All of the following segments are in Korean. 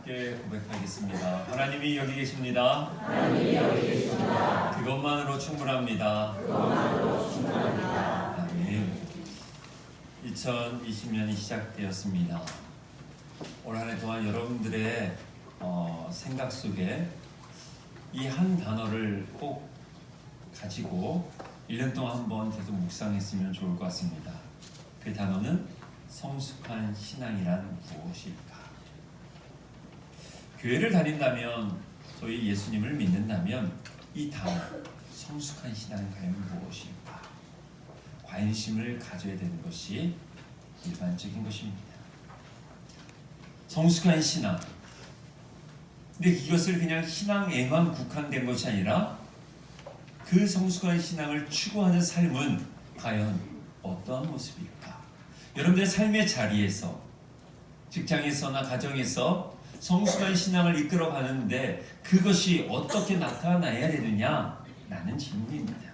함께 고백하겠습니다. 하나님이 여기 계십니다. 하나님이 여기 계십니다. 그것만으로 충분합니다. 그것만으로 충분합니다. 아멘. 2020년이 시작되었습니다. 올 한 해 동안 여러분들의 생각 속에 이 한 단어를 꼭 가지고 1년 동안 한번 계속 묵상했으면 좋을 것 같습니다. 그 단어는 성숙한 신앙이란 무엇일까? 교회를 다닌다면, 소위 예수님을 믿는다면 이 단어, 성숙한 신앙은 과연 무엇일까? 관심을 가져야 되는 것이 일반적인 것입니다. 성숙한 신앙. 근데 이것을 그냥 신앙에만 국한된 것이 아니라 그 성숙한 신앙을 추구하는 삶은 과연 어떠한 모습일까? 여러분들의 삶의 자리에서, 직장에서나 가정에서 성숙한 신앙을 이끌어 가는데 그것이 어떻게 나타나야 되느냐? 라는 질문입니다.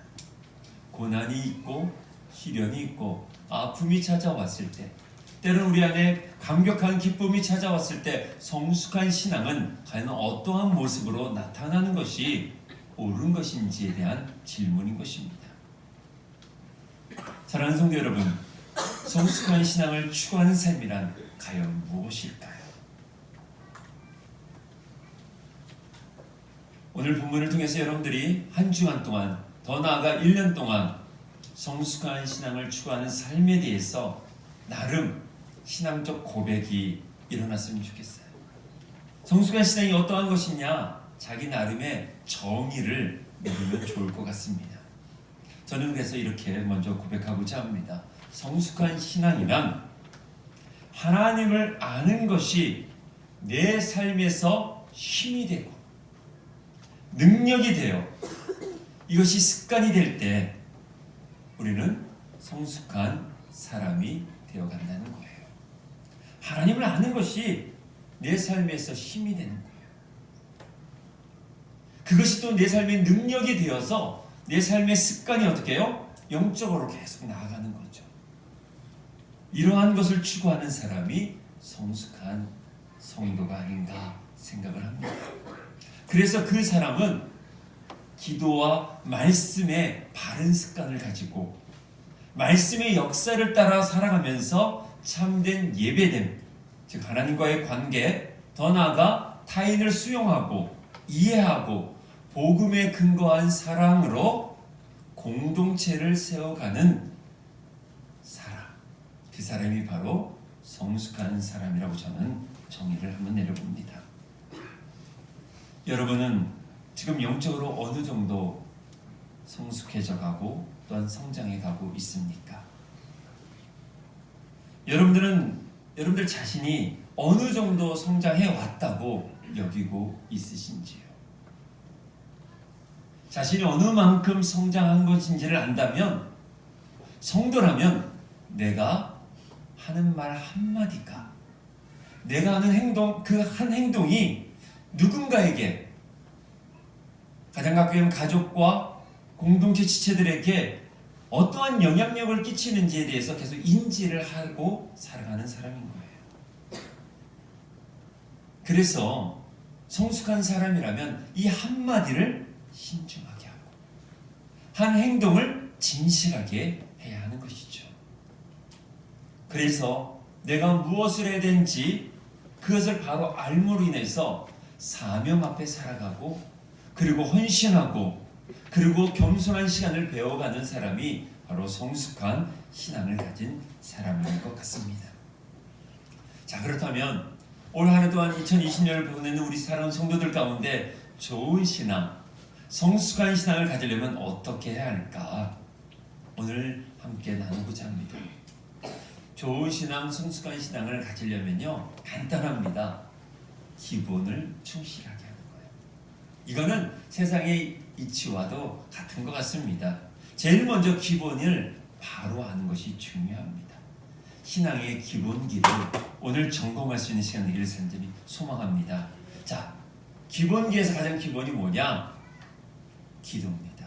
고난이 있고 시련이 있고 아픔이 찾아왔을 때, 때로는 우리 안에 감격한 기쁨이 찾아왔을 때 성숙한 신앙은 과연 어떠한 모습으로 나타나는 것이 옳은 것인지에 대한 질문인 것입니다. 사랑하는 성도 여러분, 성숙한 신앙을 추구하는 삶이란 과연 무엇일까요? 오늘 본문을 통해서 여러분들이 한 주간 동안, 더 나아가 1년 동안 성숙한 신앙을 추구하는 삶에 대해서 나름 신앙적 고백이 일어났으면 좋겠어요. 성숙한 신앙이 어떠한 것이냐? 자기 나름의 정의를 내리면 좋을 것 같습니다. 저는 그래서 이렇게 먼저 고백하고자 합니다. 성숙한 신앙이란 하나님을 아는 것이 내 삶에서 힘이 되고 능력이 되어 이것이 습관이 될 때 우리는 성숙한 사람이 되어간다는 거예요. 하나님을 아는 것이 내 삶에서 힘이 되는 거예요. 그것이 또 내 삶의 능력이 되어서 내 삶의 습관이 어떻게 해요? 영적으로 계속 나아가는 거죠. 이러한 것을 추구하는 사람이 성숙한 성도가 아닌가 생각을 합니다. 그래서 그 사람은 기도와 말씀의 바른 습관을 가지고 말씀의 역사를 따라 살아가면서 참된 예배됨, 즉 하나님과의 관계, 더 나아가 타인을 수용하고 이해하고 복음에 근거한 사랑으로 공동체를 세워가는 사람, 그 사람이 바로 성숙한 사람이라고 저는 정의를 한번 내려봅니다. 여러분은 지금 영적으로 어느 정도 성숙해져 가고 또한 성장해 가고 있습니까? 여러분들 자신이 어느 정도 성장해 왔다고 여기고 있으신지요? 자신이 어느 만큼 성장한 것인지를 안다면, 성도라면 내가 하는 말 한마디가, 내가 하는 행동, 그 한 행동이 누군가에게, 가장 가까운 가족과 공동체 지체들에게 어떠한 영향력을 끼치는지에 대해서 계속 인지를 하고 살아가는 사람인 거예요. 그래서 성숙한 사람이라면 이 한마디를 신중하게 하고 한 행동을 진실하게 해야 하는 것이죠. 그래서 내가 무엇을 해야 되는지 그것을 바로 알므로 인해서 사명 앞에 살아가고, 그리고 헌신하고, 그리고 겸손한 시간을 배워가는 사람이 바로 성숙한 신앙을 가진 사람인 것 같습니다. 자, 그렇다면 올 한 해 동안 2020년을 보내는 우리 사랑하는 성도들 가운데 좋은 신앙, 성숙한 신앙을 가지려면 어떻게 해야 할까? 오늘 함께 나누고자 합니다. 좋은 신앙, 성숙한 신앙을 가지려면요, 간단합니다. 기본을 충실하게 하는 거예요. 이거는 세상의 이치와도 같은 것 같습니다. 제일 먼저 기본을 바로 아는 것이 중요합니다. 신앙의 기본기를 오늘 점검할 수 있는 시간 되기를 간절히 소망합니다. 자, 기본기에서 가장 기본이 뭐냐? 기도입니다.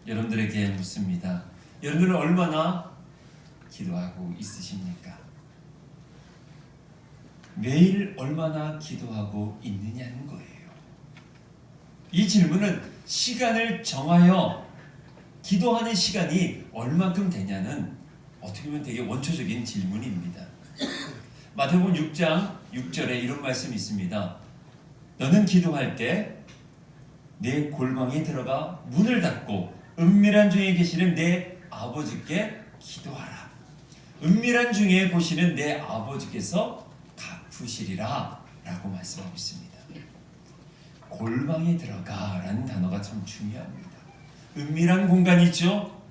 여러분들에게 묻습니다. 여러분들은 얼마나 기도하고 있으십니까? 매일 얼마나 기도하고 있느냐는 거예요. 이 질문은 시간을 정하여 기도하는 시간이 얼만큼 되냐는 어떻게 보면 되게 원초적인 질문입니다. 마태복음 6장 6절에 이런 말씀이 있습니다. 너는 기도할 때 내 골방에 들어가 문을 닫고 은밀한 중에 계시는 내 아버지께 기도하라. 은밀한 중에 보시는 내 아버지께서 갚으시리라 라고 말씀하고 있습니다. 골방에 들어가라는 단어가 참 중요합니다. 은밀한 공간이죠.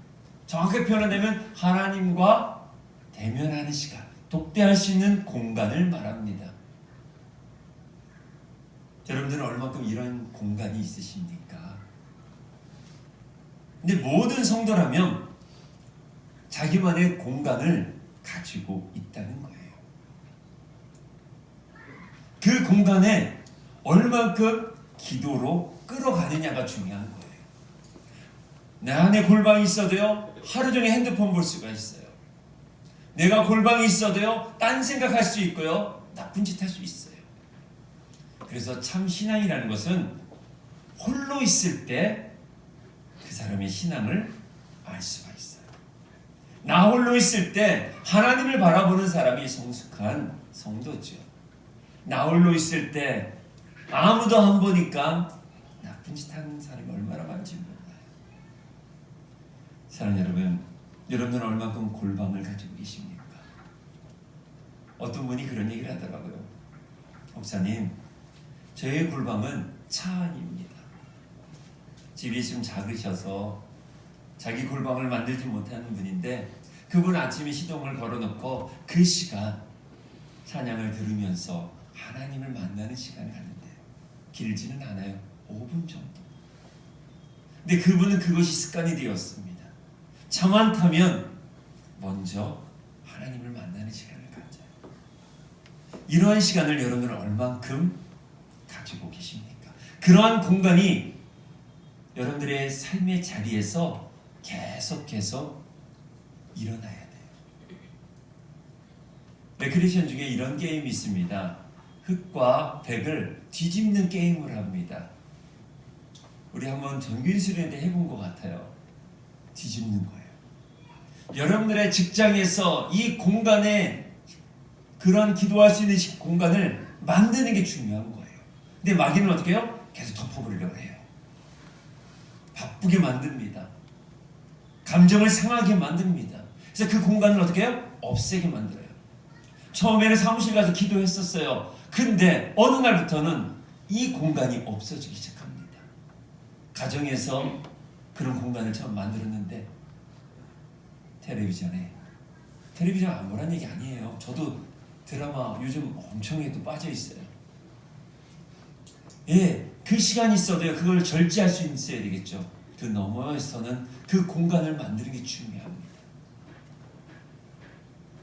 정확하게 표현하면 하나님과 대면하는 시간, 독대할 수 있는 공간을 말합니다. 여러분들은 얼마큼 이런 공간이 있으십니까? 근데 모든 성도라면 자기만의 공간을 가지고 있다는 거예요. 그 공간에 얼만큼 기도로 끌어가느냐가 중요한 거예요. 내 안에 골방이 있어도요, 하루 종일 핸드폰 볼 수가 있어요. 내가 골방이 있어도요, 딴 생각할 수 있고요, 나쁜 짓 할 수 있어요. 그래서 참 신앙이라는 것은 홀로 있을 때 그 사람의 신앙을 알 수가 있어요. 나 홀로 있을 때 하나님을 바라보는 사람이 성숙한 성도죠. 나 홀로 있을 때 아무도 안 보니까 나쁜 짓 하는 사람이 얼마나 많은지 몰라요. 사랑하는 여러분, 여러분은 얼마큼 골방을 가지고 계십니까? 어떤 분이 그런 얘기를 하더라고요. 목사님, 저의 골방은 차 안입니다. 집이 좀 작으셔서 자기 골방을 만들지 못하는 분인데 그분 아침에 시동을 걸어놓고 그 시간 찬양을 들으면서 하나님을 만나는 시간을 갖는데 길지는 않아요. 5분 정도. 근데 그분은 그것이 습관이 되었습니다. 차만 타면 먼저 하나님을 만나는 시간을 가져요. 이러한 시간을 여러분은 얼만큼 가지고 계십니까? 그러한 공간이 여러분들의 삶의 자리에서 계속해서 일어나야 돼요. 레크레이션 중에 이런 게임이 있습니다. 흙과 백을 뒤집는 게임을 합니다. 우리 한번 정균수련회 때 해본 것 같아요. 뒤집는 거예요. 여러분들의 직장에서 이 공간에 그런 기도할 수 있는 공간을 만드는 게 중요한 거예요. 근데 마귀는 어떻게 해요? 계속 덮어버리려고 해요. 바쁘게 만듭니다. 감정을 상하게 만듭니다. 그래서 그 공간을 어떻게 해요? 없애게 만들어요. 처음에는 사무실 가서 기도했었어요. 근데 어느 날부터는 이 공간이 없어지기 시작합니다. 가정에서 그런 공간을 처음 만들었는데 텔레비전 안 보란 얘기 아니에요. 저도 드라마 요즘 엄청 또 빠져 있어요. 예, 그 시간이 있어도요, 그걸 절제할 수 있어야 되겠죠. 그 너머에서는 그 공간을 만드는 게 중요합니다.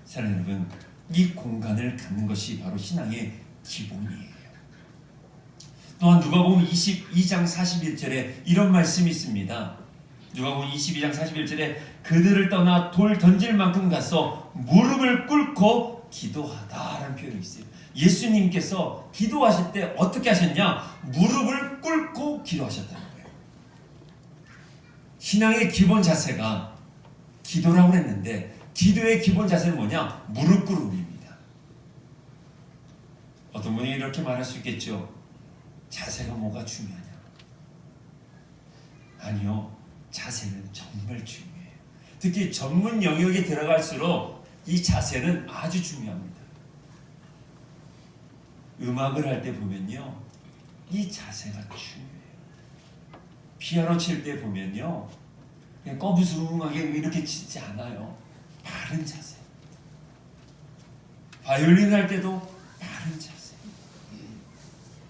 사랑하는 여러분, 이 공간을 갖는 것이 바로 신앙의 기본이에요. 또한 누가복음 22장 41절에 이런 말씀이 있습니다. 누가복음 22장 41절에 그들을 떠나 돌 던질 만큼 가서 무릎을 꿇고 기도하다라는 표현이 있어요. 예수님께서 기도하실 때 어떻게 하셨냐? 무릎을 꿇고 기도하셨다는 거예요. 신앙의 기본 자세가 기도라고 했는데 기도의 기본 자세는 뭐냐? 무릎 꿇음입니다. 어떤 분이 이렇게 말할 수 있겠죠. 자세가 뭐가 중요하냐? 아니요. 자세는 정말 중요해요. 특히 전문 영역에 들어갈수록 이 자세는 아주 중요합니다. 음악을 할 때 보면요, 이 자세가 중요해요. 피아노 칠 때 보면요, 그냥 꺼부스름하게 이렇게 치지 않아요. 바른 자세. 바이올린 할 때도 바른 자세.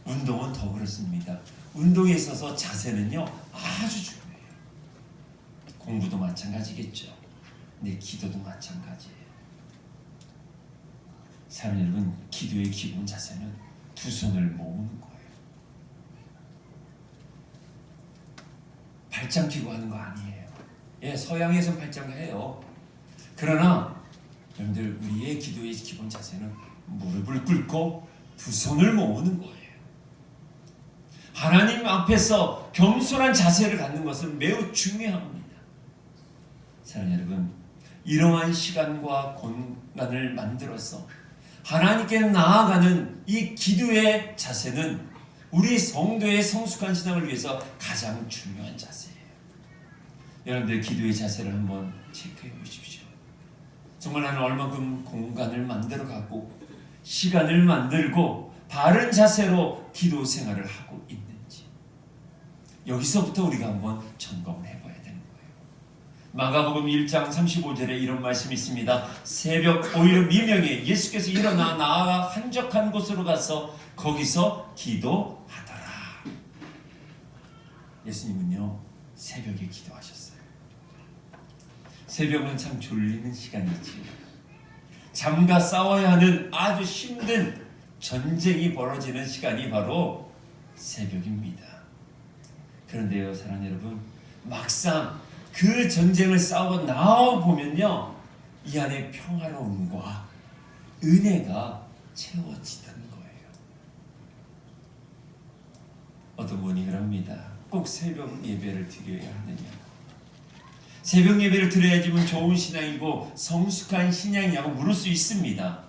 운동은 더 그렇습니다. 운동에 있어서 자세는요 아주 중요해요. 공부도 마찬가지겠죠. 내 기도도 마찬가지예요. 사랑하는 여러분, 기도의 기본 자세는 두 손을 모으는 거예요. 발짱 끼고 하는 거 아니에요. 예, 서양에선 발짱 해요. 그러나 여러분들, 우리의 기도의 기본 자세는 무릎을 꿇고 두 손을 모으는 거예요. 하나님 앞에서 겸손한 자세를 갖는 것은 매우 중요합니다. 사랑하는 여러분, 이러한 시간과 공간을 만들어서 하나님께 나아가는 이 기도의 자세는 우리 성도의 성숙한 신앙을 위해서 가장 중요한 자세예요. 여러분들 기도의 자세를 한번 체크해 보십시오. 정말 나는 얼마큼 공간을 만들어 가고 시간을 만들고 바른 자세로 기도 생활을 하고 있는지, 여기서부터 우리가 한번 점검을 해봐야 되는 거예요. 마가복음 1장 35절에 이런 말씀이 있습니다. 새벽 오히려 미명에 예수께서 일어나 나아가 한적한 곳으로 가서 거기서 기도하더라. 예수님은요, 새벽에 기도하셨어요. 새벽은 참 졸리는 시간이지. 잠과 싸워야 하는 아주 힘든 전쟁이 벌어지는 시간이 바로 새벽입니다. 그런데요, 사랑하는 여러분, 막상 그 전쟁을 싸우고 나와 보면요, 이 안에 평화로움과 은혜가 채워지던 거예요. 어떤 분이 그럽니다. 꼭 새벽 예배를 드려야 하느냐? 새벽 예배를 드려야지만 좋은 신앙이고 성숙한 신앙이냐고 물을 수 있습니다.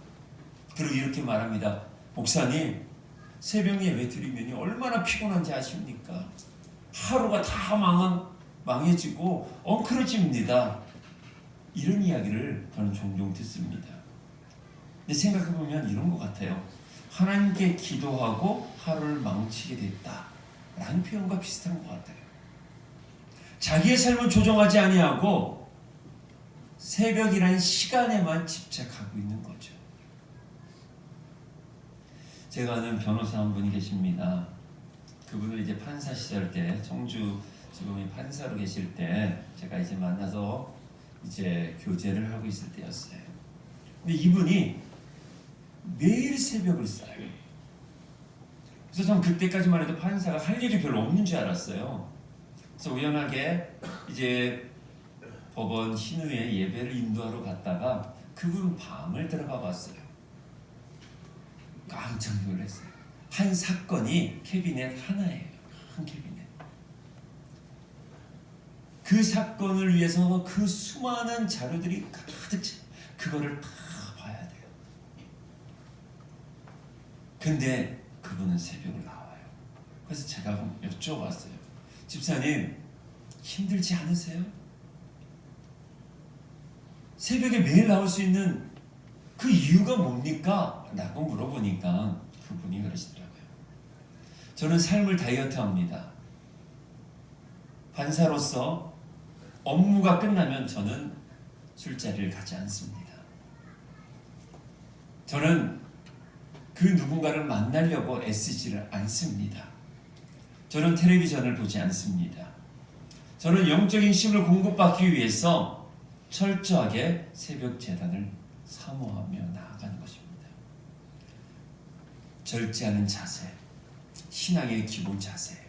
그리고 이렇게 말합니다. 목사님, 새벽 예배 드리면 얼마나 피곤한지 아십니까? 하루가 다 망해지고 엉클어집니다. 이런 이야기를 저는 종종 듣습니다. 근데 생각해보면 이런 것 같아요. 하나님께 기도하고 하루를 망치게 됐다라는 표현과 비슷한 것 같아요. 자기의 삶을 조정하지 아니하고 새벽이라는 시간에만 집착하고 있는 거죠. 제가 아는 변호사 한 분이 계십니다. 그분을 이제 판사 시절 때, 청주 지금이 판사로 계실 때 제가 이제 만나서 이제 교제를 하고 있을 때였어요. 근데 이분이 매일 새벽을 쌓아요. 그래서 전 그때까지만 해도 판사가 할 일이 별로 없는 줄 알았어요. 그래서 우연하게 이제 법원 신우에 예배를 인도하러 갔다가 그분 방을 들어가 봤어요. 깜짝 놀랐어요. 한 사건이 캐비넷 하나예요. 한 캐비넷. 그 사건을 위해서 그 수많은 자료들이 가득 차. 그거를 다 봐야 돼요. 근데 그분은 새벽을 나와요. 그래서 제가 여쭤봤어요. 집사님, 힘들지 않으세요? 새벽에 매일 나올 수 있는 그 이유가 뭡니까? 라고 물어보니까 그분이 그러시더라고요. 저는 삶을 다이어트합니다. 판사로서 업무가 끝나면 저는 술자리를 가지 않습니다. 저는 그 누군가를 만나려고 애쓰지를 않습니다. 저는 텔레비전을 보지 않습니다. 저는 영적인 힘을 공급받기 위해서 철저하게 새벽 제단을 사모하며 나아가는 것입니다. 절제하는 자세, 신앙의 기본 자세예요.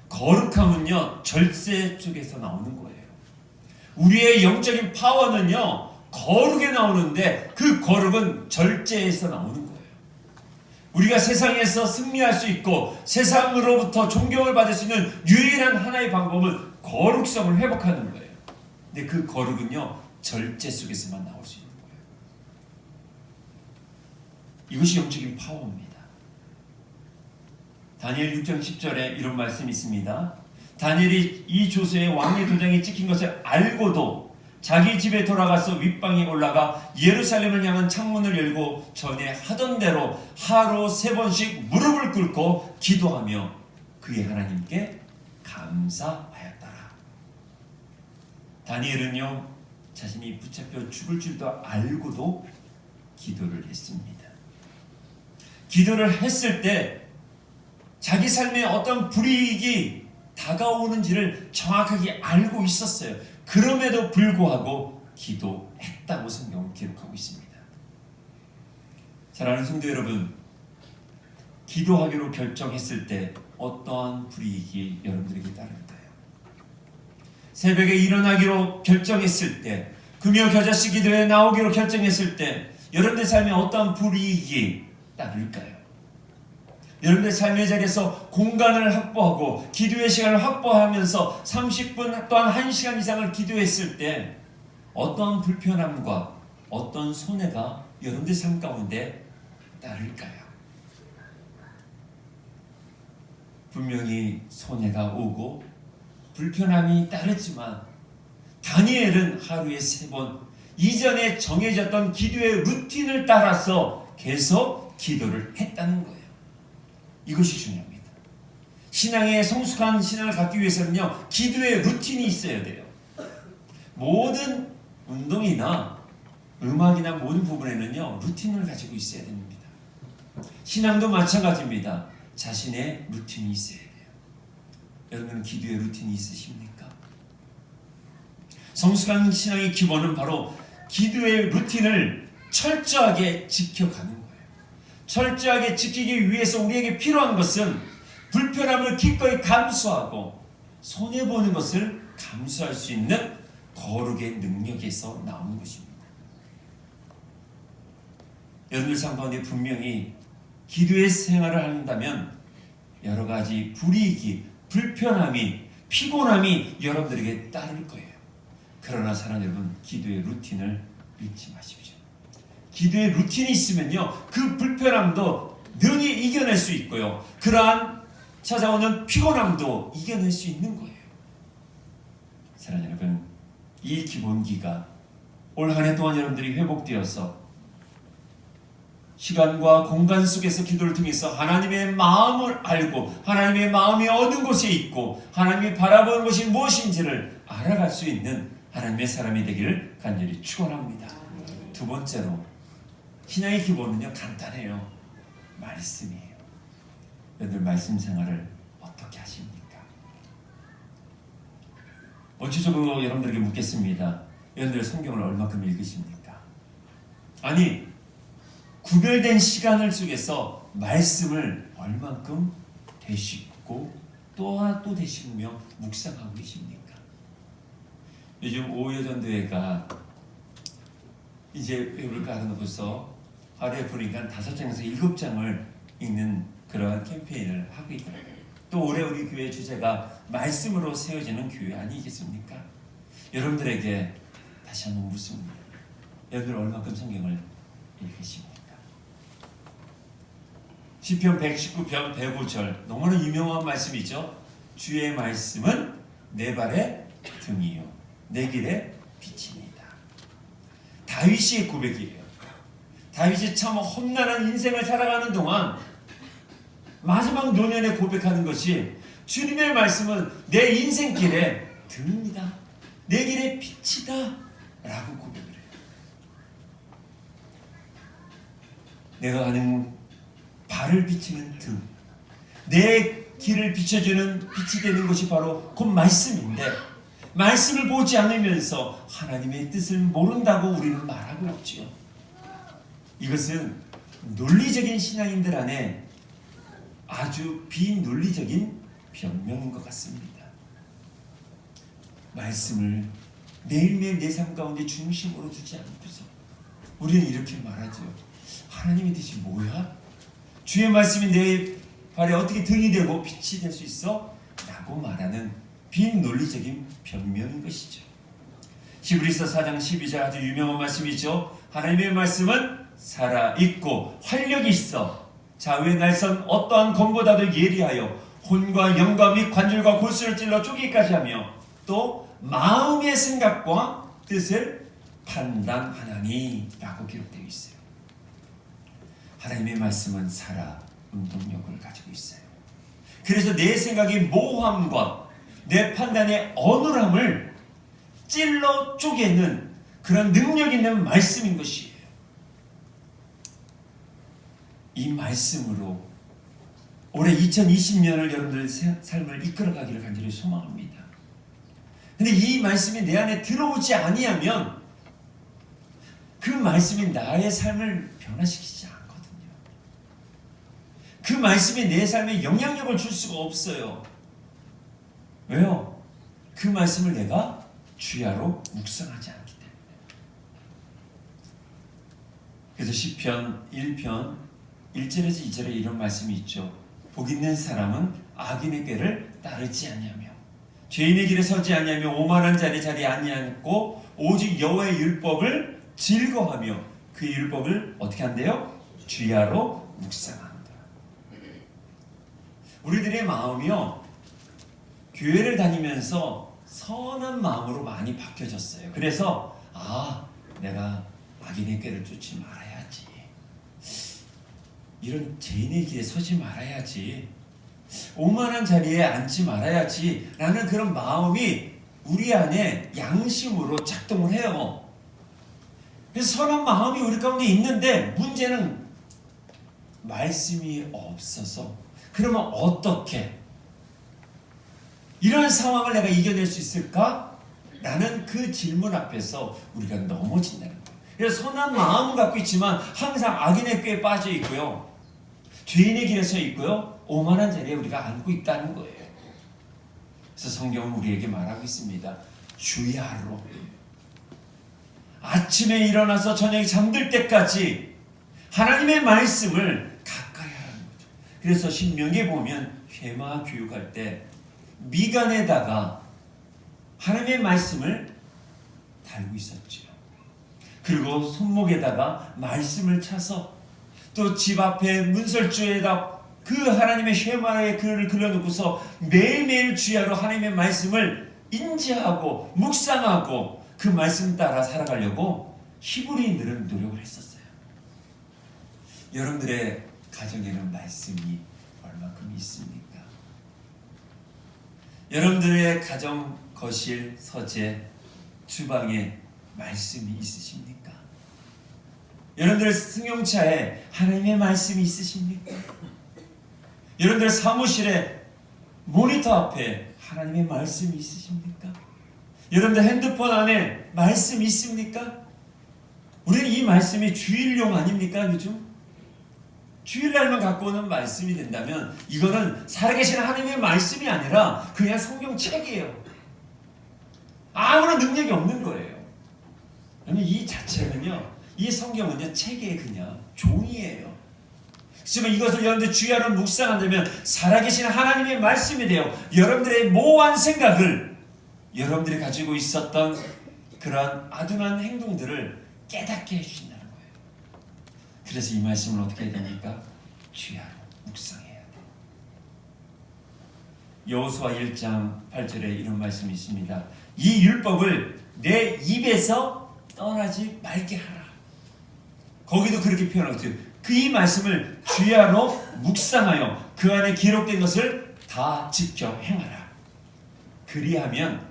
거룩함은요, 절제 쪽에서 나오는 거예요. 우리의 영적인 파워는요, 거룩에 나오는데 그 거룩은 절제에서 나오는 거예요. 우리가 세상에서 승리할 수 있고 세상으로부터 존경을 받을 수 있는 유일한 하나의 방법은 거룩성을 회복하는 거예요. 근데 그 거룩은요, 절제 속에서만 나올 수 있는 거예요. 이것이 영적인 파워입니다. 다니엘 6장 10절에 이런 말씀이 있습니다. 다니엘이 이 조서에 왕의 도장이 찍힌 것을 알고도 자기 집에 돌아가서 윗방에 올라가 예루살렘을 향한 창문을 열고 전에 하던 대로 하루 3번씩 무릎을 꿇고 기도하며 그의 하나님께 감사하였더라. 다니엘은요, 자신이 붙잡혀 죽을 줄도 알고도 기도를 했습니다. 기도를 했을 때 자기 삶에 어떤 불이익이 다가오는지를 정확하게 알고 있었어요. 그럼에도 불구하고 기도했다고 성경은 기록하고 있습니다. 사랑하는 성도 여러분, 기도하기로 결정했을 때 어떠한 불이익이 여러분들에게 따를까요? 새벽에 일어나기로 결정했을 때, 금요 겨자씨 기도에 나오기로 결정했을 때 여러분들 삶에 어떠한 불이익이 따를까요? 여러분들 삶의 자리에서 공간을 확보하고 기도의 시간을 확보하면서 30분 또한 1시간 이상을 기도했을 때 어떤 불편함과 어떤 손해가 여러분들 삶 가운데 따를까요? 분명히 손해가 오고 불편함이 따르지만 다니엘은 하루에 3번 이전에 정해졌던 기도의 루틴을 따라서 계속 기도를 했다는 거예요. 이것이 중요합니다. 신앙의 성숙한 신앙을 갖기 위해서는요, 기도의 루틴이 있어야 돼요. 모든 운동이나 음악이나 모든 부분에는요, 루틴을 가지고 있어야 됩니다. 신앙도 마찬가지입니다. 자신의 루틴이 있어야 돼요. 여러분은 기도의 루틴이 있으십니까? 성숙한 신앙의 기본은 바로 기도의 루틴을 철저하게 지켜가는 거예요. 철저하게 지키기 위해서 우리에게 필요한 것은 불편함을 기꺼이 감수하고 손해보는 것을 감수할 수 있는 거룩의 능력에서 나오는 것입니다. 여러분들 삶 가운데 분명히 기도의 생활을 한다면 여러 가지 불이익이, 불편함이, 피곤함이 여러분들에게 따를 거예요. 그러나 사랑하는 여러분, 기도의 루틴을 잊지 마십시오. 기도의 루틴이 있으면요, 그 불편함도 능히 이겨낼 수 있고요, 그러한 찾아오는 피곤함도 이겨낼 수 있는 거예요. 사랑하는 여러분, 이 기본기가 올 한 해 동안 여러분들이 회복되어서 시간과 공간 속에서 기도를 통해서 하나님의 마음을 알고 하나님의 마음이 어느 곳에 있고 하나님이 바라보는 것이 무엇인지를 알아갈 수 있는 하나님의 사람이 되기를 간절히 축원합니다. 두 번째로, 신앙의 기본은요, 간단해요. 말씀이에요. 여러분들 말씀 생활을 어떻게 하십니까? 원초적으로 여러분들에게 묻겠습니다. 여러분들 성경을 얼마큼 읽으십니까? 아니, 구별된 시간을 속에서 말씀을 얼만큼 되씹고 또 되씹으며 묵상하고 계십니까? 요즘 오여전도회가 이제 배우를 깔아놓고서 하루에 보니까 5장에서 7장을 읽는 그러한 캠페인을 하고 있더라고요. 또 올해 우리 교회 주제가 말씀으로 세워지는 교회 아니겠습니까? 여러분들에게 다시 한번 묻습니다. 여러분들 얼마큼 성경을 읽으십니까? 시편 119편 105절, 너무나 유명한 말씀이죠. 주의 말씀은 내 발의 등이요 내 길의 빛입니다. 다윗의 고백이에요. 다윗이 참 험난한 인생을 살아가는 동안 마지막 노년에 고백하는 것이 주님의 말씀은 내 인생길의 등입니다. 내 길의 빛이다 라고 고백을 해요. 내가 가는 발을 비추는 등, 내 길을 비춰주는 빛이 되는 것이 바로 곧 말씀인데, 말씀을 보지 않으면서 하나님의 뜻을 모른다고 우리는 말하고 있지요. 이것은 논리적인 신앙인들 안에 아주 비논리적인 변명인 것 같습니다. 말씀을 매일매일 내 삶 가운데 중심으로 두지 않고서 우리는 이렇게 말하죠. 하나님의 뜻이 뭐야? 주의 말씀이 내 발에 어떻게 등이 되고 빛이 될 수 있어? 라고 말하는 비논리적인 변명인 것이죠. 히브리서 4장 12절 아주 유명한 말씀이죠. 하나님의 말씀은 살아있고 활력이 있어 좌우의 날선 어떠한 검보다도 예리하여 혼과 영과 및 관절과 골수를 찔러 쪼개기까지 하며 또 마음의 생각과 뜻을 판단하나니 라고 기록되어 있어요. 하나님의 말씀은 살아 운동력을 가지고 있어요. 그래서 내 생각의 모호함과 내 판단의 어눌함을 찔러 쪼개는 그런 능력 있는 말씀인 것이에요. 이 말씀으로 올해 2020년을 여러분들의 삶을 이끌어가기를 간절히 소망합니다. 근데 이 말씀이 내 안에 들어오지 아니하면 그 말씀이 나의 삶을 변화시키지 않거든요. 그 말씀이 내 삶에 영향력을 줄 수가 없어요. 왜요? 그 말씀을 내가 주야로 묵상하지 않기 때문에. 그래서 시편 1편 1절에서 2절에 이런 말씀이 있죠. 복 있는 사람은 악인의 꾀를 따르지 아니하며 죄인의 길에 서지 아니하며 오만한 자리에 아니하고 오직 여호와의 율법을 즐거워하며 그 율법을 어떻게 한대요? 주야로 묵상한다. 우리들의 마음이요, 교회를 다니면서 선한 마음으로 많이 바뀌어졌어요. 그래서 내가 악인의 꾀를 쫓지 말아야지, 이런 죄인의 길에 서지 말아야지, 오만한 자리에 앉지 말아야지 라는 그런 마음이 우리 안에 양심으로 작동을 해요. 그래서 선한 마음이 우리 가운데 있는데 문제는 말씀이 없어서, 그러면 어떻게 이런 상황을 내가 이겨낼 수 있을까? 라는 그 질문 앞에서 우리가 넘어진다는 거예요. 그래서 선한 마음은 갖고 있지만 항상 악인의 꾀에 빠져 있고요, 죄인의 길에 서 있고요, 오만한 자리에 우리가 앉고 있다는 거예요. 그래서 성경은 우리에게 말하고 있습니다. 주야로, 아침에 일어나서 저녁에 잠들 때까지 하나님의 말씀을 가까이 하라는 거죠. 그래서 신명기에 보면 회마 교육할 때 미간에다가 하나님의 말씀을 달고 있었죠. 그리고 손목에다가 말씀을 차서 또 집 앞에 문설주에다 그 하나님의 쉐마의 글을 그려놓고서 매일매일 주야로 하나님의 말씀을 인지하고 묵상하고 그 말씀 따라 살아가려고 히브리인들은 노력을 했었어요. 여러분들의 가정에는 말씀이 얼마큼 있습니까? 여러분들의 가정, 거실, 서재, 주방에 말씀이 있으십니까? 여러분들의 승용차에 하나님의 말씀이 있으십니까? 여러분들 사무실에 모니터 앞에 하나님의 말씀이 있으십니까? 여러분들 핸드폰 안에 말씀이 있습니까? 우리는 이 말씀이 주일용 아닙니까? 요즘 주일날만 갖고 오는 말씀이 된다면 이거는 살아계신 하나님의 말씀이 아니라 그냥 성경책이에요. 아무런 능력이 없는 거예요. 그러면 이 자체는요, 이 성경은요, 책의 그냥 종이에요. 하지만 이것을 여러분들 주야로 묵상한다면 살아계신 하나님의 말씀이 되어 여러분들의 모호한 생각을, 여러분들이 가지고 있었던 그러한 아둔한 행동들을 깨닫게 해주신다는 거예요. 그래서 이 말씀을 어떻게 해야 됩니까? 주야로 묵상해야 돼요. 여호수아 1장 8절에 이런 말씀이 있습니다. 이 율법을 내 입에서 떠나지 말게 하라. 거기도 그렇게 표현하고 있어요. 그 이 말씀을 주야로 묵상하여 그 안에 기록된 것을 다 지켜 행하라. 그리하면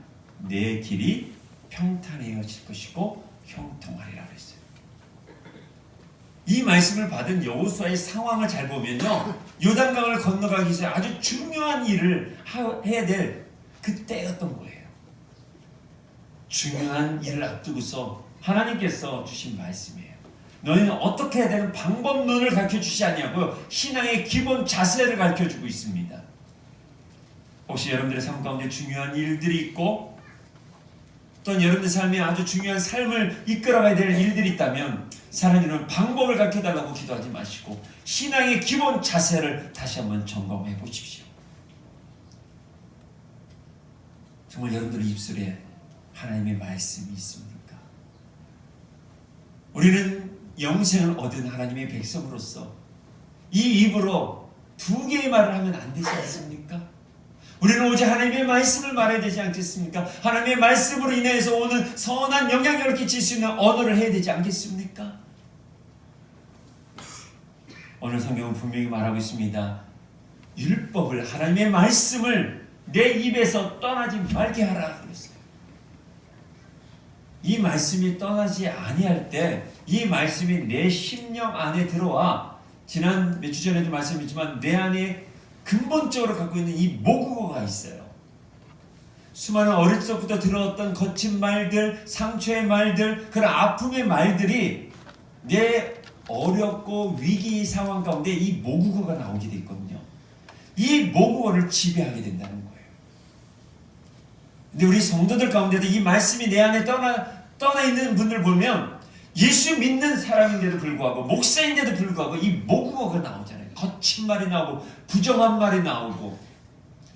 내 길이 평탄해질 것이고 형통하리라 그랬어요. 이 말씀을 받은 여호수아의 상황을 잘 보면요, 요단강을 건너가기 전에 아주 중요한 일을 해야 될 그때였던 거예요. 중요한 일을 앞두고서 하나님께서 주신 말씀이에요. 너희는 어떻게 해야 되는 방법론을 가르쳐주시지 아니하고 신앙의 기본 자세를 가르쳐주고 있습니다. 혹시 여러분들의 삶 가운데 중요한 일들이 있고 또는 여러분들 삶에 아주 중요한 삶을 이끌어가야 될 일들이 있다면 하나님은 방법을 가르쳐달라고 기도하지 마시고 신앙의 기본 자세를 다시 한번 점검해 보십시오. 정말 여러분들 입술에 하나님의 말씀이 있습니까? 우리는 영생을 얻은 하나님의 백성으로서 이 입으로 두 개의 말을 하면 안 되지 않습니까? 우리는 오직 하나님의 말씀을 말해야 되지 않겠습니까? 하나님의 말씀으로 인해서 오는 선한 영향력을 끼칠 수 있는 언어를 해야 되지 않겠습니까? 오늘 성경은 분명히 말하고 있습니다. 율법을, 하나님의 말씀을 내 입에서 떠나지 말게 하라 그랬어요. 이 말씀이 떠나지 아니할 때 이 말씀이 내 심령 안에 들어와 지난 몇 주 전에도 말씀했지만 내 안에 근본적으로 갖고 있는 이 모국어가 있어요. 수많은 어릴 적부터 들었던 거친 말들, 상처의 말들, 그런 아픔의 말들이 내 어렵고 위기 상황 가운데 이 모국어가 나오게 돼 있거든요. 이 모국어를 지배하게 된다는 거예요. 근데 우리 성도들 가운데도 이 말씀이 내 안에 떠나 있는 분들 보면 예수 믿는 사람인데도 불구하고 목사인데도 불구하고 이 모국어가 나오잖아요. 거친 말이 나오고 부정한 말이 나오고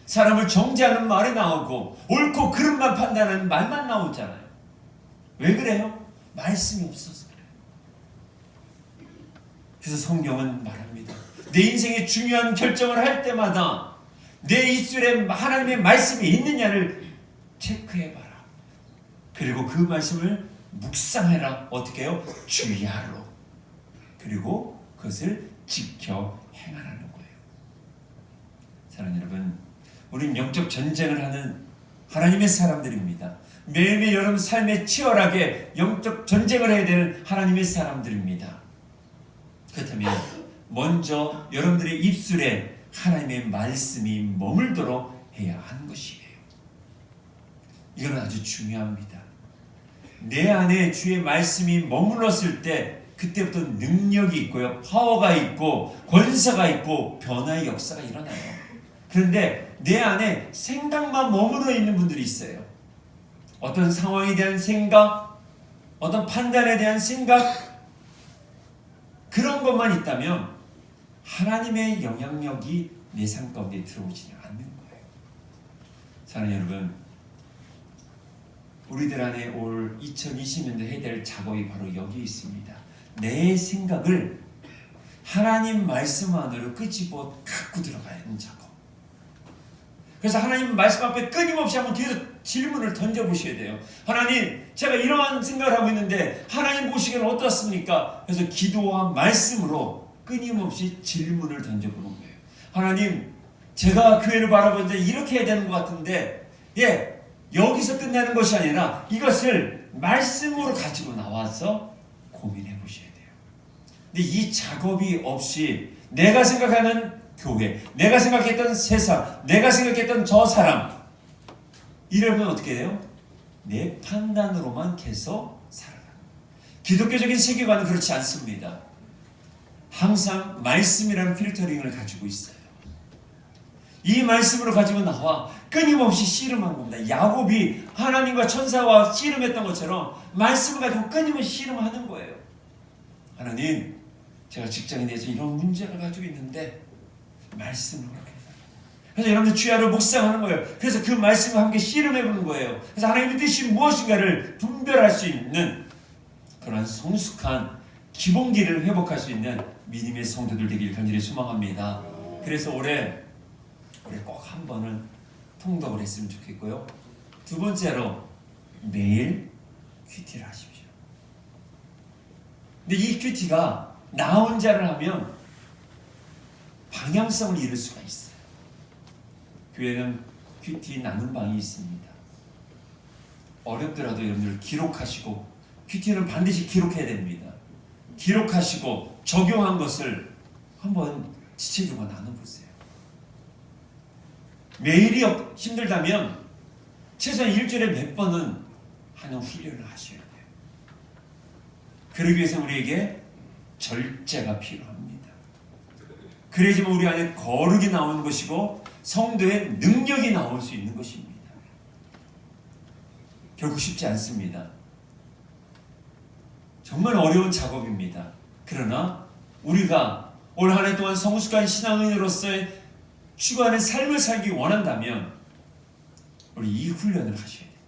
사람을 정죄하는 말이 나오고 옳고 그름만 판단하는 말만 나오잖아요. 왜 그래요? 말씀이 없어서 그래요. 그래서 성경은 말합니다. 내 인생의 중요한 결정을 할 때마다 내 입술에 하나님의 말씀이 있느냐를 체크해봐라. 그리고 그 말씀을 묵상해라. 어떻게 해요? 주야로. 그리고 그것을 지켜 행하라는 거예요. 사랑하는 여러분, 우리는 영적 전쟁을 하는 하나님의 사람들입니다. 매일매일 여러분 삶에 치열하게 영적 전쟁을 해야 되는 하나님의 사람들입니다. 그렇다면 먼저 여러분들의 입술에 하나님의 말씀이 머물도록 해야 하는 것이에요. 이건 아주 중요합니다. 내 안에 주의 말씀이 머물렀을 때 그때부터 능력이 있고요, 파워가 있고 권세가 있고 변화의 역사가 일어나요. 그런데 내 안에 생각만 머물러 있는 분들이 있어요. 어떤 상황에 대한 생각, 어떤 판단에 대한 생각, 그런 것만 있다면 하나님의 영향력이 내 삶 가운데 들어오지는 않는 거예요. 사랑하는 여러분, 우리들 안에 올 2020년도 해야 될 작업이 바로 여기 있습니다. 내 생각을 하나님 말씀 안으로 끄집어 갖고 들어가야 하는 작업. 그래서 하나님 말씀 앞에 끊임없이 한번 뒤에서 질문을 던져보셔야 돼요. 하나님, 제가 이러한 생각을 하고 있는데 하나님 보시기에는 어떻습니까? 그래서 기도와 말씀으로 끊임없이 질문을 던져보는 거예요. 하나님, 제가 교회를 바라보는데 이렇게 해야 되는 것 같은데, 여기서 끝나는 것이 아니라 이것을 말씀으로 가지고 나와서 고민해 보셔야 돼요. 근데 이 작업이 없이 내가 생각하는 교회, 내가 생각했던 세상, 내가 생각했던 저 사람, 이러면 어떻게 돼요? 내 판단으로만 계속 살아가는 거예요. 기독교적인 세계관은 그렇지 않습니다. 항상 말씀이라는 필터링을 가지고 있어요. 이 말씀으로 가지고 나와 끊임없이 씨름한 겁니다. 야곱이 하나님과 천사와 씨름했던 것처럼 말씀을 가지고 끊임없이 씨름하는 거예요. 하나님, 제가 직장에 대해서 이런 문제를 가지고 있는데 말씀을 그렇게 해서, 그래서 여러분들 주야를 묵상하는 거예요. 그래서 그 말씀과 함께 씨름해보는 거예요. 그래서 하나님의 뜻이 무엇인가를 분별할 수 있는 그런 성숙한 기본기를 회복할 수 있는 믿음의 성도들 되길 간절히 소망합니다. 그래서 올해 꼭 한 번은 통독을 했으면 좋겠고요. 두 번째로 매일 큐티를 하십시오. 근데 이 큐티가 나 혼자를 하면 방향성을 잃을 수가 있어요. 교회는 큐티 나눈 방이 있습니다. 어렵더라도 여러분들 기록하시고, 큐티는 반드시 기록해야 됩니다. 기록하시고 적용한 것을 한번 지체적으로 나눠보세요. 매일이 힘들다면 최소한 일주일에 몇 번은 하는 훈련을 하셔야 돼요. 그러기 위해서 우리에게 절제가 필요합니다. 그래야지만 우리 안에 거룩이 나오는 것이고 성도의 능력이 나올 수 있는 것입니다. 결국 쉽지 않습니다. 정말 어려운 작업입니다. 그러나 우리가 올 한 해 동안 성숙한 신앙인으로서의 추구하는 삶을 살기 원한다면 우리 이 훈련을 하셔야 돼요.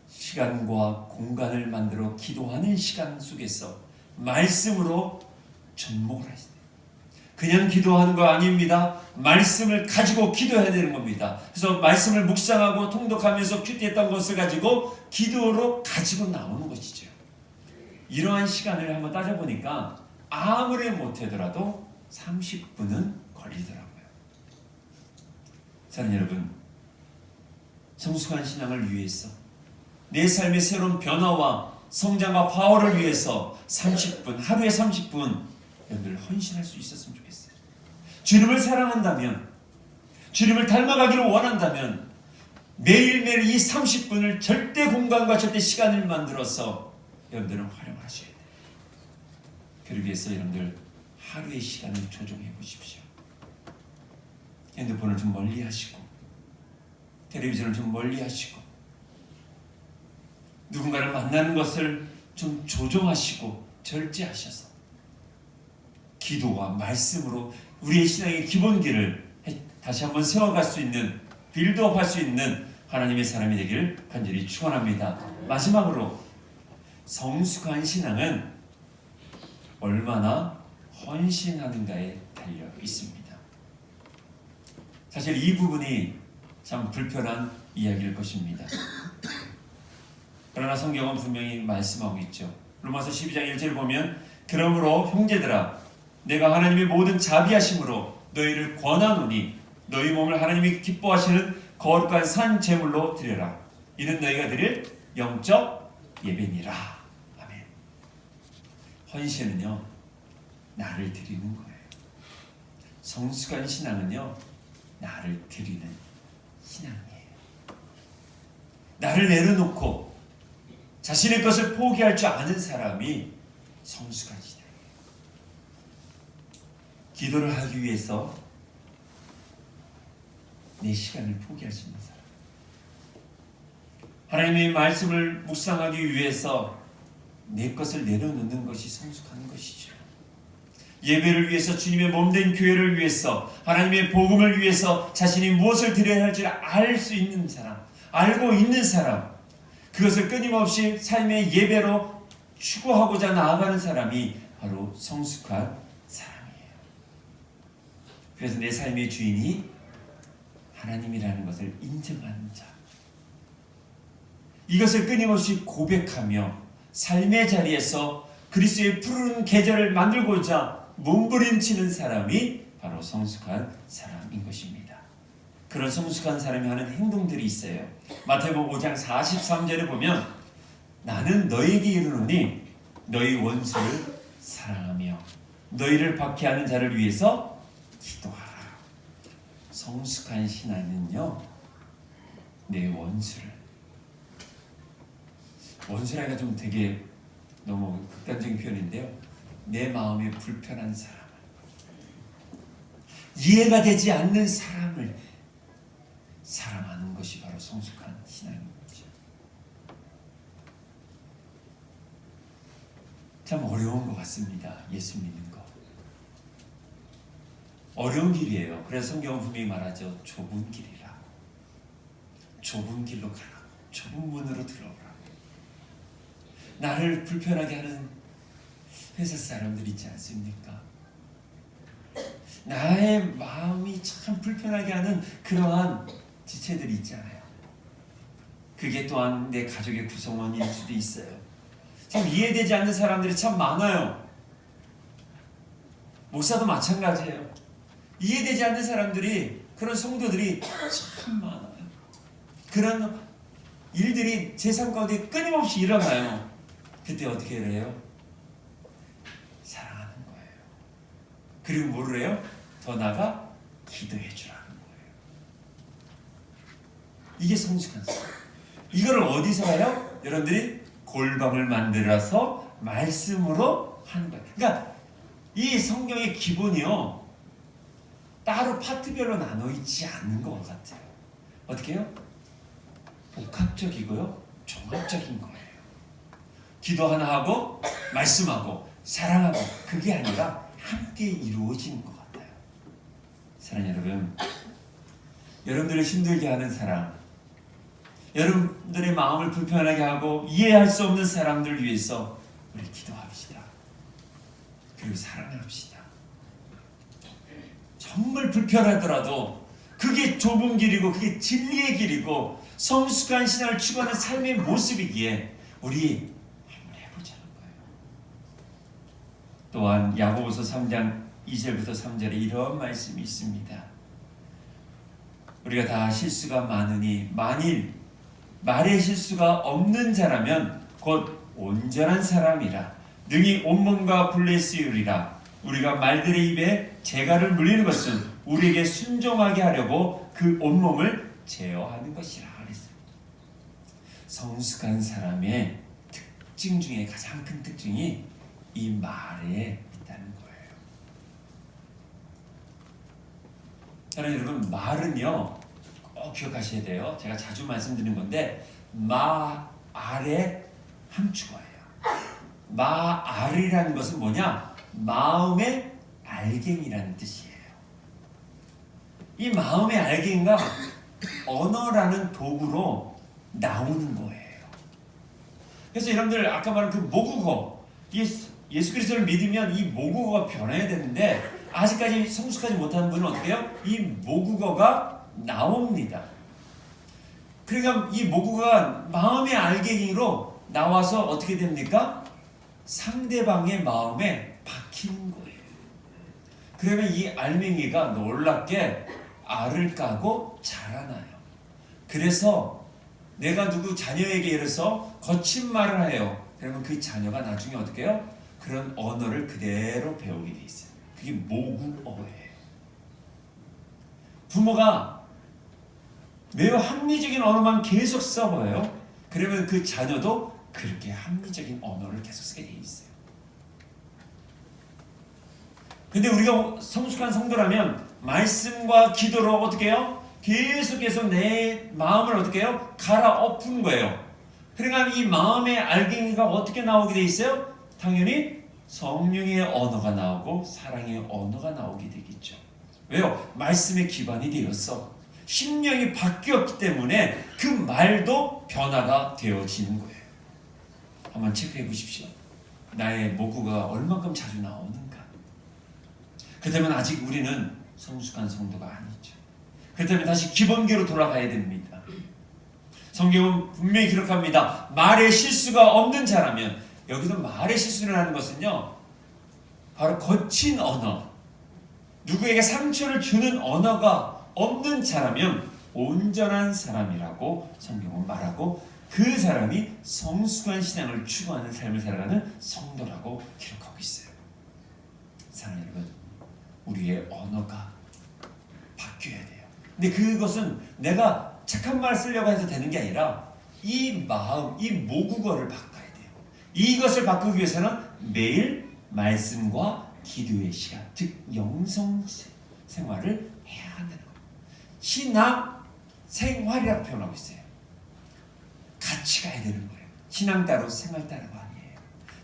시간과 공간을 만들어 기도하는 시간 속에서 말씀으로 접목을 하셔야 돼요. 그냥 기도하는 거 아닙니다. 말씀을 가지고 기도해야 되는 겁니다. 그래서 말씀을 묵상하고 통독하면서 큐티했던 것을 가지고 기도로 가지고 나오는 것이죠. 이러한 시간을 한번 따져보니까 아무리 못하더라도 30분은 걸리더라고요. 사랑하는 여러분, 성숙한 신앙을 위해서, 내 삶의 새로운 변화와 성장과 파워를 위해서 30분, 하루에 30분 여러분들 헌신할 수 있었으면 좋겠어요. 주님을 사랑한다면, 주님을 닮아가기를 원한다면 매일매일 이 30분을 절대 공간과 절대 시간을 만들어서 여러분들은 활용하셔야 돼요. 그러기 위해서 여러분들 하루의 시간을 조정해 보십시오. 핸드폰을 좀 멀리 하시고, 텔레비전을 좀 멀리 하시고, 누군가를 만나는 것을 좀 조정하시고 절제하셔서 기도와 말씀으로 우리의 신앙의 기본기를 다시 한번 세워갈 수 있는, 빌드업 할 수 있는 하나님의 사람이 되기를 간절히 축원합니다. 마지막으로 성숙한 신앙은 얼마나 헌신하는가에 달려 있습니다. 사실 이 부분이 참 불편한 이야기일 것입니다. 그러나 성경은 분명히 말씀하고 있죠. 로마서 12장 1절을 보면 그러므로 형제들아 내가 하나님의 모든 자비하심으로 너희를 권하노니 너희 몸을 하나님이 기뻐하시는 거룩한 산 제물로 드려라. 이는 너희가 드릴 영적 예배니라. 아멘. 헌신은요 나를 드리는 거예요. 성숙한 신앙은요 나를 드리는 신앙이에요. 나를 내려놓고 자신의 것을 포기할 줄 아는 사람이 성숙한 신앙이에요. 기도를 하기 위해서 내 시간을 포기할 수 있는 사람, 하나님의 말씀을 묵상하기 위해서 내 것을 내려놓는 것이 성숙한 것이죠. 예배를 위해서, 주님의 몸된 교회를 위해서, 하나님의 복음을 위해서 자신이 무엇을 드려야 할지 알 수 있는 사람, 알고 있는 사람, 그것을 끊임없이 삶의 예배로 추구하고자 나아가는 사람이 바로 성숙한 사람이에요. 그래서 내 삶의 주인이 하나님이라는 것을 인정하는 자, 이것을 끊임없이 고백하며 삶의 자리에서 그리스도의 푸른 계절을 만들고자 몸부림치는 사람이 바로 성숙한 사람인 것입니다. 그런 성숙한 사람이 하는 행동들이 있어요. 마태복음 5장 43절에 보면 나는 너희에게 이르노니 너희 원수를 사랑하며 너희를 박해하는 자를 위해서 기도하라. 성숙한 신앙은요 내 원수라기가 좀 되게 너무 극단적인 표현인데요, 내 마음에 불편한 사람, 이해가 되지 않는 사람을 사랑하는 것이 바로 성숙한 신앙인 거죠. 참 어려운 것 같습니다. 예수 믿는 거 어려운 길이에요. 그래서 성경은 분명히 말하죠. 좁은 길이라. 좁은 길로 가라. 좁은 문으로 들어오라. 나를 불편하게 하는 회사 사람들 있지 않습니까? 나의 마음이 참 불편하게 하는 그러한 지체들이 있잖아요. 그게 또한 내 가족의 구성원일 수도 있어요. 참 이해되지 않는 사람들이 참 많아요. 목사도 마찬가지예요. 이해되지 않는 사람들이, 그런 성도들이 참 많아요. 그런 일들이 제 삶 가운데 끊임없이 일어나요. 그때 어떻게 해요? 사랑하는 거예요. 그리고 뭐를 해요? 더 나아가 기도해 주라는 거예요. 이게 성숙한 사람. 이걸 어디서 해요? 여러분들이 골방을 만들어서 말씀으로 하는 거예요. 그러니까 이 성경의 기본이요 따로 파트별로 나눠 있지 않는 것 같아요. 어떻게 해요? 복합적이고요 종합적인 거예요. 기도 하나 하고 말씀하고 사랑하고, 그게 아니라 함께 이루어지는 것 같아요. 사랑하는 여러분, 여러분들을 힘들게 하는 사람, 여러분들의 마음을 불편하게 하고 이해할 수 없는 사람들을 위해서 우리 기도합시다. 그리고 사랑합시다. 정말 불편하더라도 그게 좁은 길이고 그게 진리의 길이고 성숙한 신앙을 추구하는 삶의 모습이기에 우리 한번 해보자는 거예요. 또한 야고보서 3장 2절부터 3절에 이런 말씀이 있습니다. 우리가 다 실수가 많으니 만일 말에 실수가 없는 자라면 곧 온전한 사람이라 능히 온몸과 굴레 쓰이리라. 우리가 말들의 입에 재갈을 물리는 것은 우리에게 순종하게 하려고 그 온몸을 제어하는 것이라 그랬어요. 성숙한 사람의 특징 중에 가장 큰 특징이 이 말에 있다는 거예요. 사랑하는 여러분, 말은요 꼭 기억하셔야 돼요. 제가 자주 말씀드리는 건데 말의 함축어예요. 말이라는 것은 뭐냐? 마음의 알갱이라는 뜻이에요. 이 마음의 알갱이가 언어라는 도구로 나오는 거예요. 그래서 여러분들 아까 말한 그 모국어, 예수 그리스도를 믿으면 이 모국어가 변해야 되는데 아직까지 성숙하지 못하는 분은 어떻게 해요? 이 모국어가 나옵니다. 그러니까 이 모국어가 마음의 알갱이로 나와서 어떻게 됩니까? 상대방의 마음에 박히는 거예요. 그러면 이 알맹이가 놀랍게 알을 까고 자라나요. 그래서 내가 누구 자녀에게 예를 들어서 거친 말을 해요. 그러면 그 자녀가 나중에 어떻게 해요? 그런 언어를 그대로 배우게 돼 있어요. 그게 모국어예요. 부모가 매우 합리적인 언어만 계속 써봐요. 그러면 그 자녀도 그렇게 합리적인 언어를 계속 쓰게 돼 있어요. 근데 우리가 성숙한 성도라면 말씀과 기도로 어떻게 해요? 계속 내 마음을 어떻게 해요? 갈아엎은 거예요. 그러니까 이 마음의 알갱이가 어떻게 나오게 돼 있어요? 당연히 성령의 언어가 나오고 사랑의 언어가 나오게 되겠죠. 왜요? 말씀의 기반이 되었어. 심령이 바뀌었기 때문에 그 말도 변화가 되어지는 거예요. 한번 체크해 보십시오. 나의 모국어가 얼만큼 자주 나오는가. 그렇다면 아직 우리는 성숙한 성도가 아니죠. 그렇다면 다시 기본기로 돌아가야 됩니다. 성경은 분명히 기록합니다. 말에 실수가 없는 자라면, 여기서 말에 실수를 하는 것은요, 바로 거친 언어, 누구에게 상처를 주는 언어가 없는 자라면 온전한 사람이라고 성경은 말하고, 그 사람이 성숙한 신앙을 추구하는 삶을 살아가는 성도라고 기록하고 있어요. 사랑하는 여러분, 우리의 언어가 바뀌어야 돼요. 근데 그것은 내가 착한 말 쓰려고 해서 되는 게 아니라 이 마음, 이 모국어를 바꿔야 돼요. 이것을 바꾸기 위해서는 매일 말씀과 기도의 시간, 즉 영성 생활을 해야 한다는 거예요. 신앙 생활이라고 표현하고 있어요. 같이 가야 되는 거예요. 신앙 따로 생활 따로가 아니에요.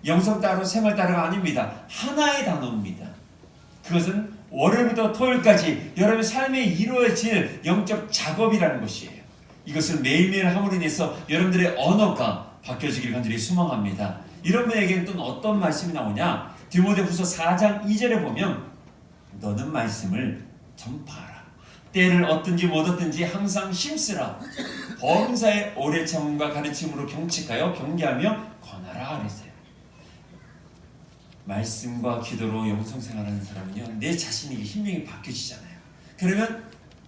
영성 따로 생활 따로가 아닙니다. 하나의 단어입니다. 그것은 월요일부터 토요일까지 여러분의 삶에 이루어질 영적 작업이라는 것이에요. 이것을 매일매일 함으로 인해서 여러분들의 언어가 바뀌어지기를 간절히 소망합니다. 여러분에게는 또 어떤 말씀이 나오냐? 디모데후서 4장 2절에 보면 너는 말씀을 전파하라. 때를 얻든지 못 얻든지 항상 힘쓰라. 범사의 오래 참음과 가르침으로 경책하여 경계하며 권하라 그랬어요. 말씀과 기도로 영성생활하는 사람은요, 내 자신이 심령이 바뀌어지잖아요. 그러면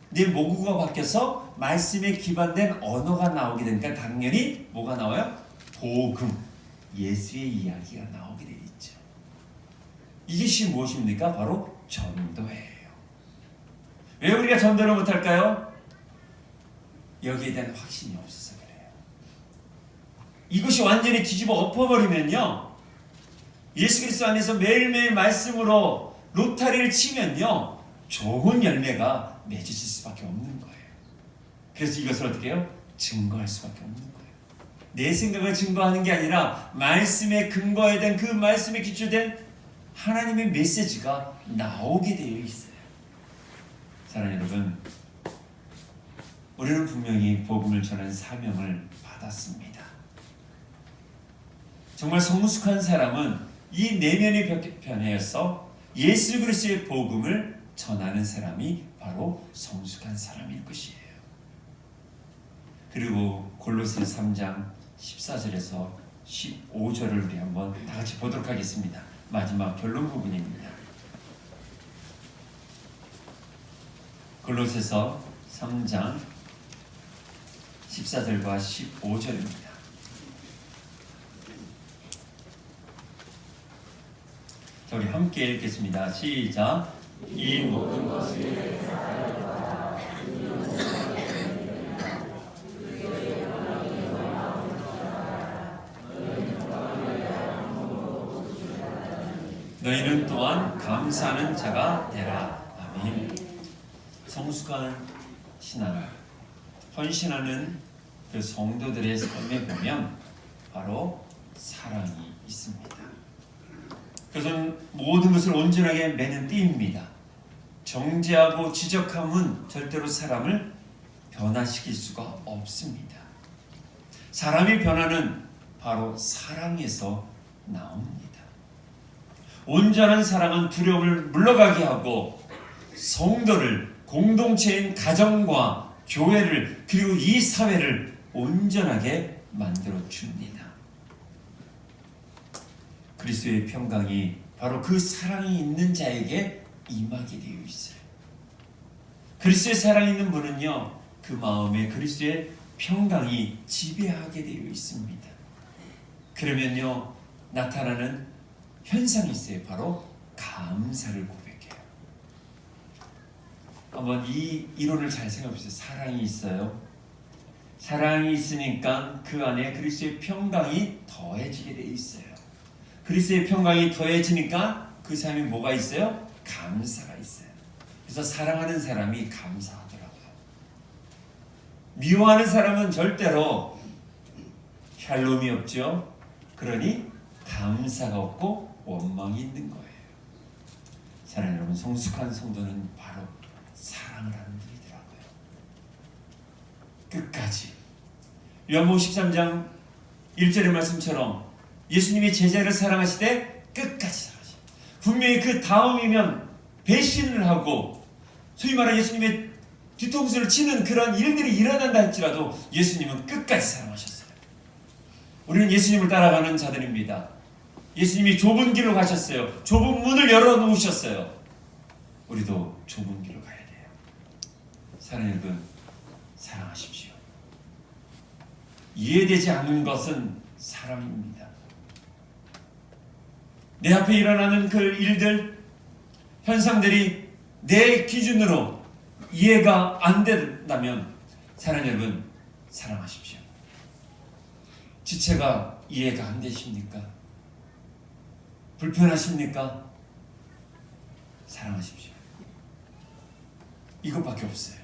내 모국어가 바뀌어서 말씀에 기반된 언어가 나오게 되니까 당연히 뭐가 나와요? 복음, 예수의 이야기가 나오게 되어 있죠. 이것이 무엇입니까? 바로 전도예요. 왜 우리가 전도를 못할까요? 여기에 대한 확신이 없어서 그래요. 이것이 완전히 뒤집어 엎어버리면요, 예수 그리스도 안에서 매일매일 말씀으로 로타리를 치면요, 좋은 열매가 맺어질 수밖에 없는 거예요. 그래서 이것을 어떻게 해요? 증거할 수밖에 없는 거예요. 내 생각을 증거하는 게 아니라 말씀에 근거에 대한, 그 말씀에 기초된 하나님의 메시지가 나오게 되어 있어요. 사랑하는 여러분, 우리는 분명히 복음을 전하는 사명을 받았습니다. 정말 성숙한 사람은 이 내면이 변해서 예수 그리스도의 복음을 전하는 사람이 바로 성숙한 사람일 것이에요. 그리고 골로새 3장 14절에서 15절을 우리 한번 다 같이 보도록 하겠습니다. 마지막 결론 부분입니다. 골로새서 3장 14절과 15절입니다. 자, 우리 함께 읽겠습니다. 시작. 이 모든 것을 너희는 또한 감사하는 자가 되라. 아멘. 성숙한 신앙을 헌신하는 그 성도들의 삶에 보면 바로 사랑이 있습니다. 그것은 모든 것을 온전하게 매는 띠입니다. 정죄하고 지적함은 절대로 사람을 변화시킬 수가 없습니다. 사람의 변화는 바로 사랑에서 나옵니다. 온전한 사랑은 두려움을 물러가게 하고 성도를, 공동체인 가정과 교회를, 그리고 이 사회를 온전하게 만들어 줍니다. 그리스도의 평강이 바로 그 사랑이 있는 자에게 임하게 되어 있어요. 그리스도의 사랑이 있는 분은요, 그 마음에 그리스도의 평강이 지배하게 되어 있습니다. 그러면요, 나타나는 현상이 있어요. 바로 감사를 고백해요. 한번 이 이론을 잘 생각해 보세요. 사랑이 있어요. 사랑이 있으니까 그 안에 그리스도의 평강이 더해지게 되어 있어요. 그리스도의 평강이 더해지니까 그 사람이 뭐가 있어요? 감사가 있어요. 그래서 사랑하는 사람이 감사하더라고요. 미워하는 사람은 절대로 샬롬이 없죠. 그러니 감사가 없고 원망이 있는 거예요. 사랑하는 여러분, 성숙한 성도는 바로 사랑을 하는 분이더라고요. 끝까지. 요한복음 13장 1절의 말씀처럼 예수님이 제자를 사랑하시되 끝까지 사랑하시고, 분명히 그 다음이면 배신을 하고 소위 말해 예수님의 뒤통수를 치는 그런 일들이 일어난다 할지라도 예수님은 끝까지 사랑하셨어요. 우리는 예수님을 따라가는 자들입니다. 예수님이 좁은 길로 가셨어요. 좁은 문을 열어놓으셨어요. 우리도 좁은 길로 가야 돼요. 사랑하는 여러분, 사랑하십시오. 이해되지 않는 것은 사랑입니다. 내 앞에 일어나는 그 일들, 현상들이 내 기준으로 이해가 안 된다면 사랑하는 여러분, 사랑하십시오. 지체가 이해가 안 되십니까? 불편하십니까? 사랑하십시오. 이것밖에 없어요.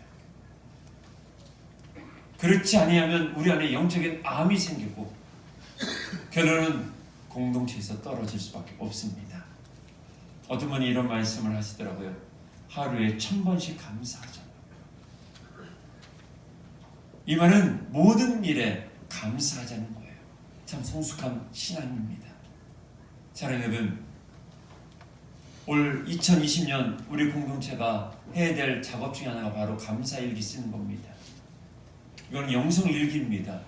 그렇지 아니하면 우리 안에 영적인 암이 생기고 결론은 공동체에서 떨어질 수밖에 없습니다. 어떤 분이 이런 말씀을 하시더라고요. 하루에 1000번씩 감사하자. 이 말은 모든 일에 감사하자는 거예요. 참 성숙한 신앙입니다. 사랑하는 여러분, 올 2020년 우리 공동체가 해야 될 작업 중에 하나가 바로 감사일기 쓰는 겁니다. 이건 영성일기입니다.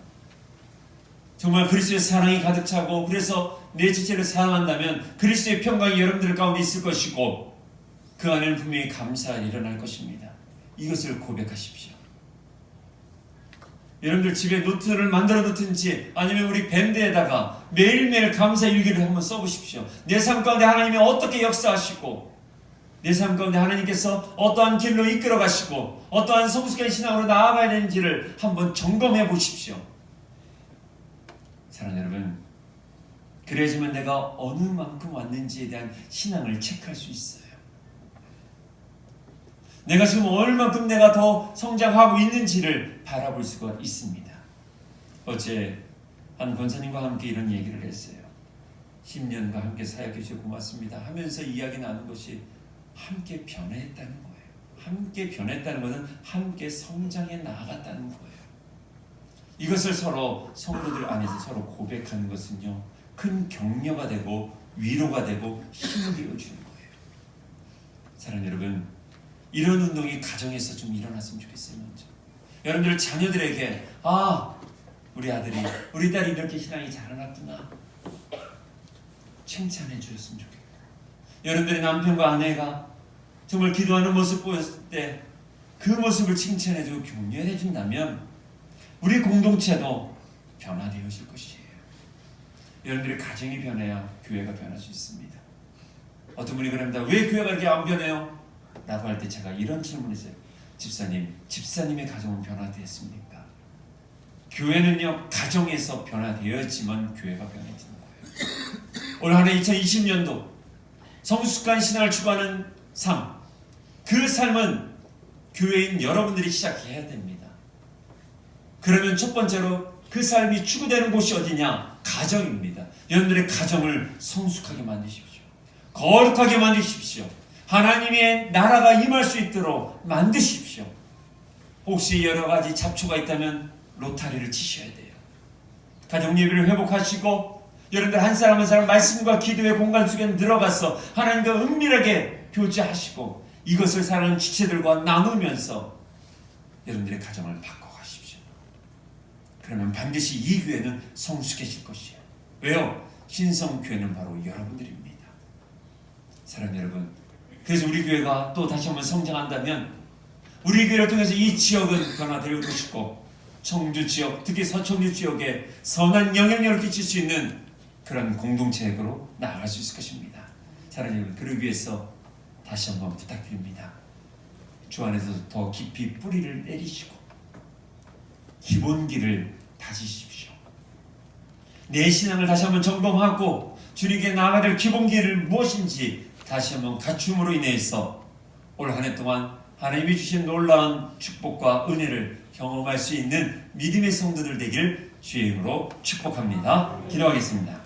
정말 그리스도의 사랑이 가득 차고, 그래서 내 지체를 사랑한다면 그리스도의 평강이 여러분들 가운데 있을 것이고, 그 안에는 분명히 감사가 일어날 것입니다. 이것을 고백하십시오. 여러분들 집에 노트를 만들어 놓든지 아니면 우리 밴드에다가 매일매일 감사 일기를 한번 써보십시오. 내 삶 가운데 하나님이 어떻게 역사하시고, 내 삶 가운데 하나님께서 어떠한 길로 이끌어 가시고 어떠한 성숙한 신앙으로 나아가야 되는지를 한번 점검해 보십시오. 사랑하는 여러분, 그래야지만 내가 어느 만큼 왔는지에 대한 신앙을 체크할 수 있어요. 내가 지금 얼만큼 내가 더 성장하고 있는지를 바라볼 수가 있습니다. 어제 한 권사님과 함께 이런 얘기를 했어요. 10년과 함께 사역해 주셔서 고맙습니다 하면서 이야기 나눈 것이 함께 변했다는 거예요. 함께 변했다는 것은 함께 성장해 나아갔다는 거예요. 이것을 서로 성도들 안에서 서로 고백하는 것은요, 큰 격려가 되고 위로가 되고 힘을 주는 거예요. 사랑하는 여러분, 이런 운동이 가정에서 좀 일어났으면 좋겠어요. 먼저 여러분들 자녀들에게 우리 아들이 우리 딸이 이렇게 신앙이 자라났구나 칭찬해 주셨으면 좋겠고, 여러분들의 남편과 아내가 정말 기도하는 모습 보였을 때 그 모습을 칭찬해 주고 격려해 준다면 우리 공동체도 변화되어질 것이에요. 여러분들의 가정이 변해야 교회가 변할 수 있습니다. 어떤 분이 그럽니다. 왜 교회가 이렇게 안 변해요? 라고 할 때 제가 이런 질문을 했어요. 집사님의 가정은 변화되었습니까? 교회는요, 가정에서 변화되었지만 교회가 변해지는 거예요. 올 한 해 2020년도 성숙한 신앙을 추구하는 삶, 그 삶은 교회인 여러분들이 시작해야 됩니다. 그러면 첫 번째로 그 삶이 추구되는 곳이 어디냐? 가정입니다. 여러분들의 가정을 성숙하게 만드십시오. 거룩하게 만드십시오. 하나님의 나라가 임할 수 있도록 만드십시오. 혹시 여러 가지 잡초가 있다면 로타리를 치셔야 돼요. 가정 예배를 회복하시고 여러분들 한 사람 한 사람 말씀과 기도의 공간 속에 들어가서 하나님과 은밀하게 교제하시고 이것을 사랑하는 지체들과 나누면서 여러분들의 가정을 바꿔가십시오. 그러면 반드시 이 교회는 성숙해질 것이에요. 왜요? 신성교회는 바로 여러분들입니다. 사랑하는 여러분, 그래서 우리 교회가 또 다시 한번 성장한다면 우리 교회를 통해서 이 지역은 변화될 것이고 청주 지역, 특히 서청주 지역에 선한 영향력을 끼칠 수 있는 그런 공동체로 나아갈 수 있을 것입니다. 사랑하는 여러분, 그러기 위해서 다시 한번 부탁드립니다. 주 안에서 더 깊이 뿌리를 내리시고 기본기를 다지십시오. 내 신앙을 다시 한번 점검하고 주님께 나아가야 될 기본기를 무엇인지 다시 한번 갖춤으로 인해서 올 한 해 동안 하나님이 주신 놀라운 축복과 은혜를 경험할 수 있는 믿음의 성도들 되길 주의 이름으로 축복합니다. 기도하겠습니다.